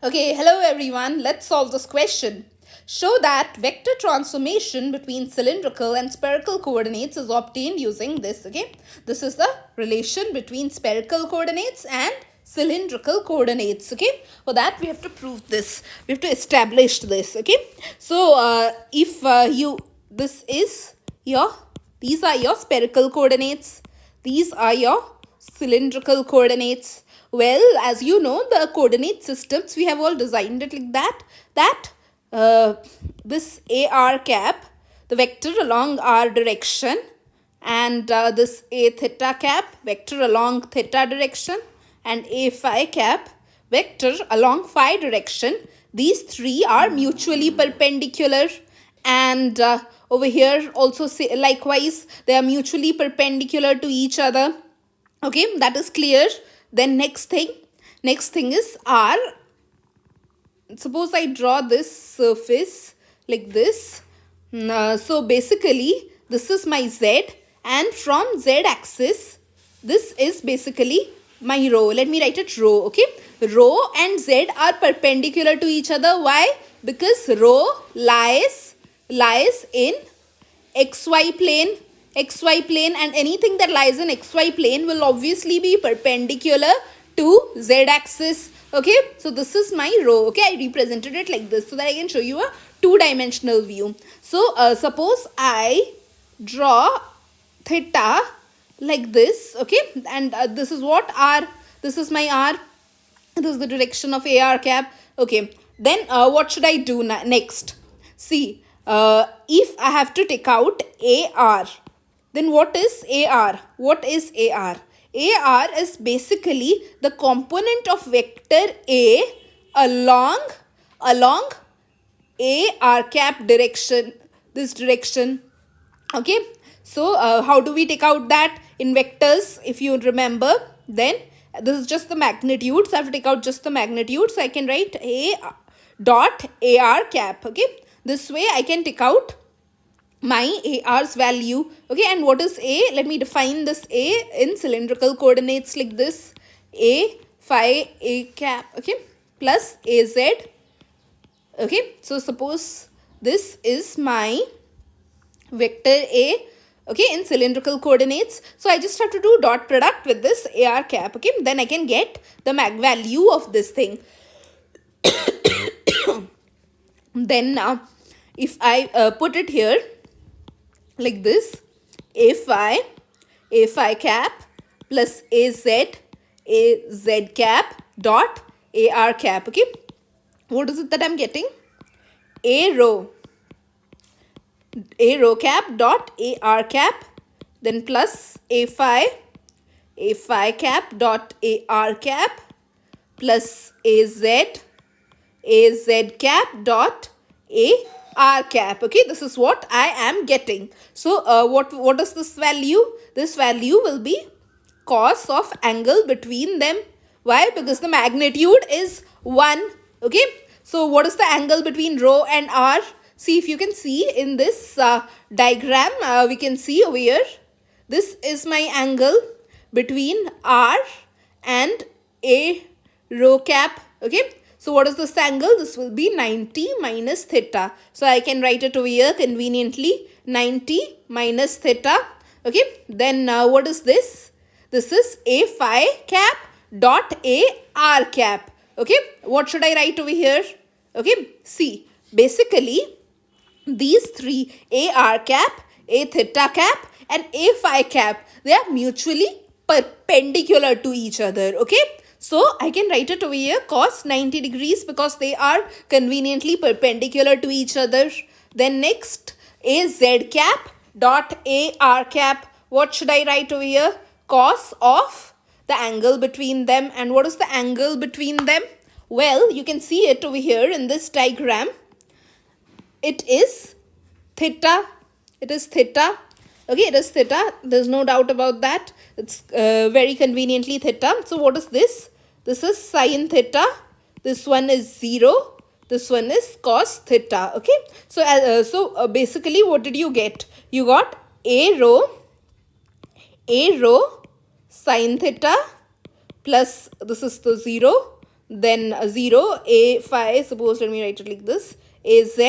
Okay, hello everyone. Let's solve this question. Show that vector transformation between cylindrical and spherical coordinates is obtained using this. Okay, this is the relation between spherical coordinates and cylindrical coordinates. Okay, for that we have to prove this. We have to establish this. Okay, so if you this is your these are your spherical coordinates. These are your cylindrical coordinates. Well, as you know, the coordinate systems, we have all designed it like that this AR cap, the vector along R direction, and this A theta cap, vector along theta direction, and A phi cap, vector along phi direction. These three are mutually perpendicular, and over here also likewise they are mutually perpendicular to each other. Okay, that is clear. Then next thing is R. Suppose I draw this surface like this. So basically this is my Z, and from Z axis this is basically my rho. Let me write it rho. Okay, rho and Z are perpendicular to each other. Why? Because rho lies in xy plane, and anything that lies in xy plane will obviously be perpendicular to z axis. Okay, so this is my rho. Okay, I represented it like this so that I can show you a two-dimensional view. So suppose I draw theta like this. Okay, and this is what R, this is my R, this is the direction of AR cap. Okay, then what should I do next? See, if I have to take out AR, then what is AR? What is AR? AR is basically the component of vector A along AR cap direction, this direction. Okay, so how do we take out that in vectors? If you remember, then this is just the magnitude, so I have to take out just the magnitude. So I can write A dot AR cap. Okay, this way I can take out my AR's value. Okay, and what is A? Let me define this A in cylindrical coordinates like this. A phi A cap, okay, plus AZ. Okay, so suppose this is my vector A, okay, in cylindrical coordinates. So I just have to do dot product with this AR cap. Okay, then I can get the mag value of this thing. Then now if I put it here like this, A phi cap plus AZ cap dot AR cap. Okay, what is it that I'm getting? A rho cap dot AR cap, then plus A phi cap dot AR cap plus AZ cap dot AR cap. Okay, this is what I am getting. So what is this value? This value will be cos of angle between them. Why? Because the magnitude is 1. Okay, so what is the angle between rho and R? See, if you can see in this diagram, we can see over here, this is my angle between R and A rho cap. Okay, so what is this angle? This will be 90 minus theta. So I can write it over here conveniently, 90 minus theta. Okay, then what is this? This is A phi cap dot AR cap. Okay, what should I write over here? Okay, see, basically these three, AR cap, A theta cap, and A phi cap, they are mutually perpendicular to each other. Okay, so I can write it over here cos 90 degrees because they are conveniently perpendicular to each other. Then next, AZ cap dot AR cap. What should I write over here? Cos of the angle between them. And what is the angle between them? Well, you can see it over here in this diagram. It is theta. It is theta. Okay, it is theta. There's no doubt about that. It's very conveniently theta. So what is this? This is sine theta. This one is 0. This one is cos theta. Okay, so basically what did you get? You got A rho sine theta plus this is the 0. then 0, a phi, suppose let me write it like this, az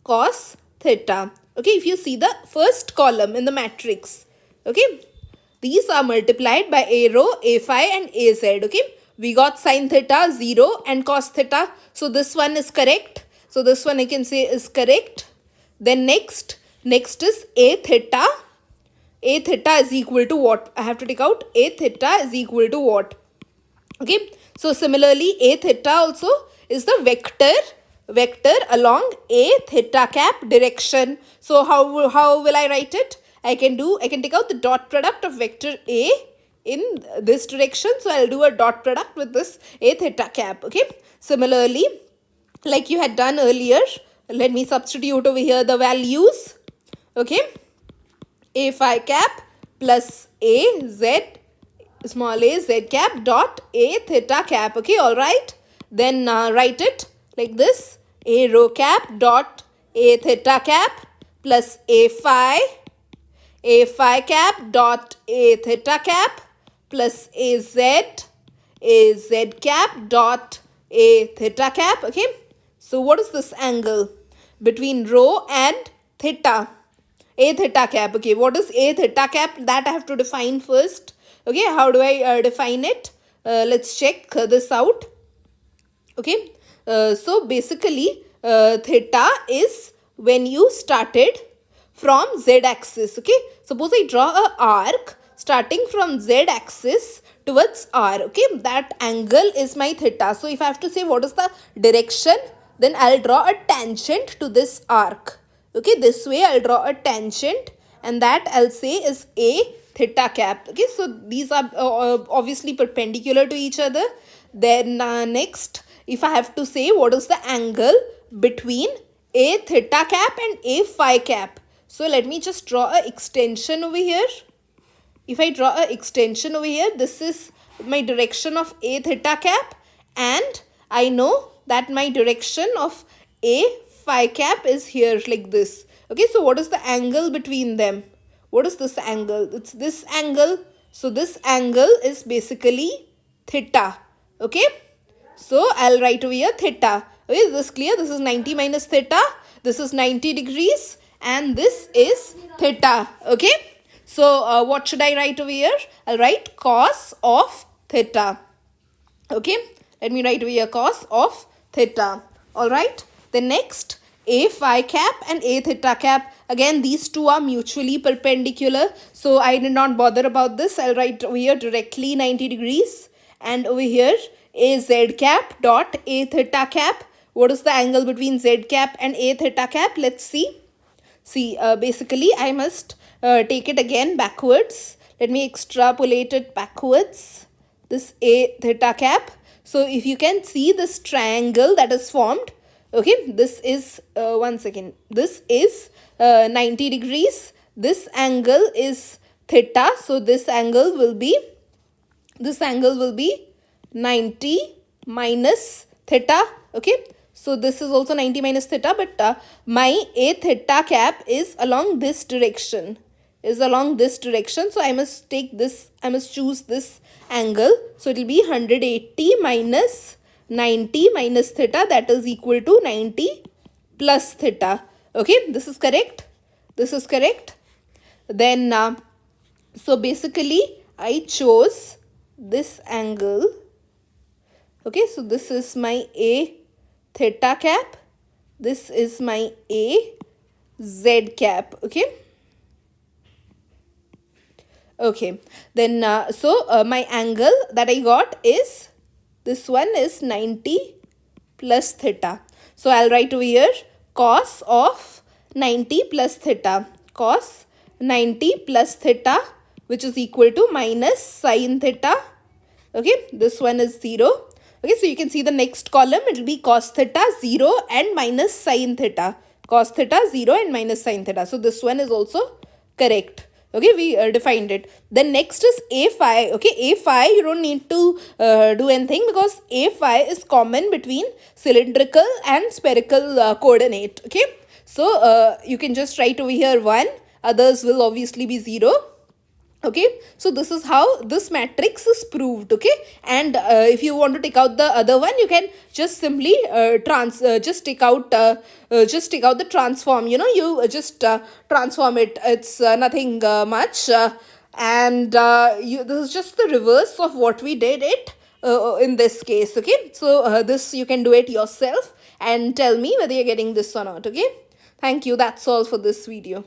cos theta. Okay, if you see the first column in the matrix, okay, these are multiplied by a rho, a phi and az. Okay, we got sin theta 0 and cos theta, so this one is correct. So this one I can say is correct. Then next is a theta. A theta is equal to what? I have to take out a theta is equal to what? Okay, so similarly a theta also is the vector along a theta cap direction. So how will I write it? I can take out the dot product of vector a in this direction. So I'll do a dot product with this a theta cap. Okay, similarly, like you had done earlier, let me substitute over here the values. Okay, a phi cap plus a z small a z cap dot a theta cap. Okay, all right, then write it like this, a rho cap dot a theta cap plus a phi cap dot a theta cap plus a z cap dot a theta cap. Okay, so what is this angle between rho and theta? A theta cap. Okay, what is a theta cap? That I have to define first. Okay, how do I define it? Let's check this out. Okay, so basically theta is when you started from z axis. Okay, suppose I draw a arc starting from z axis towards r. Okay, that angle is my theta. So if I have to say what is the direction, then I'll draw a tangent to this arc. Okay, this way I'll draw a tangent and that I'll say is a theta cap. Okay, so these are obviously perpendicular to each other. Then next, if I have to say what is the angle between a theta cap and a phi cap. So let me just draw a extension over here. If I draw a extension over here, this is my direction of a theta cap and I know that my direction of a phi cap is here like this. Okay, so what is the angle between them? What is this angle? It's this angle. So this angle is basically theta. Okay, so I'll write over here theta. Okay, is this clear? This is 90 minus theta. This is 90 degrees and this is theta. Okay, so what should I write over here? I'll write cos of theta. Okay, let me write over here cos of theta. Alright, the next, a phi cap and a theta cap. Again, these two are mutually perpendicular, so I did not bother about this. I'll write over here directly 90 degrees and over here a z cap dot a theta cap. What is the angle between z cap and a theta cap? Let's see. See, basically I must take it again backwards. Let me extrapolate it backwards. This a theta cap. So if you can see this triangle that is formed, okay, this is, one second, this is 90 degrees. This angle is theta. So this angle will be 90 minus theta. Okay, so this is also 90 minus theta, but my a theta cap is along this direction. So I must take this, I must choose this angle. So it will be 180 minus 90 minus theta, that is equal to 90 plus theta. Okay, this is correct. Then so basically I chose this angle. Okay, so this is my a theta cap, this is my a z cap. Okay, then my angle that I got is, this one is 90 plus theta. So I'll write over here cos of 90 plus theta, cos 90 plus theta, which is equal to minus sin theta. Okay, this one is 0. Okay, so you can see the next column, it will be cos theta 0 and minus sin theta. Cos theta 0 and minus sin theta. So this one is also correct. Okay, we defined it. Then next is a phi. Okay, a phi you don't need to do anything because a phi is common between cylindrical and spherical coordinate. Okay, so you can just write over here 1. Others will obviously be 0. Okay, so this is how this matrix is proved. Okay, and if you want to take out the other one, you can just simply just take out the transform. You just transform it. It's nothing much, and this is just the reverse of what we did it in this case. Okay, so this you can do it yourself and tell me whether you're getting this or not. Okay, thank you. That's all for this video.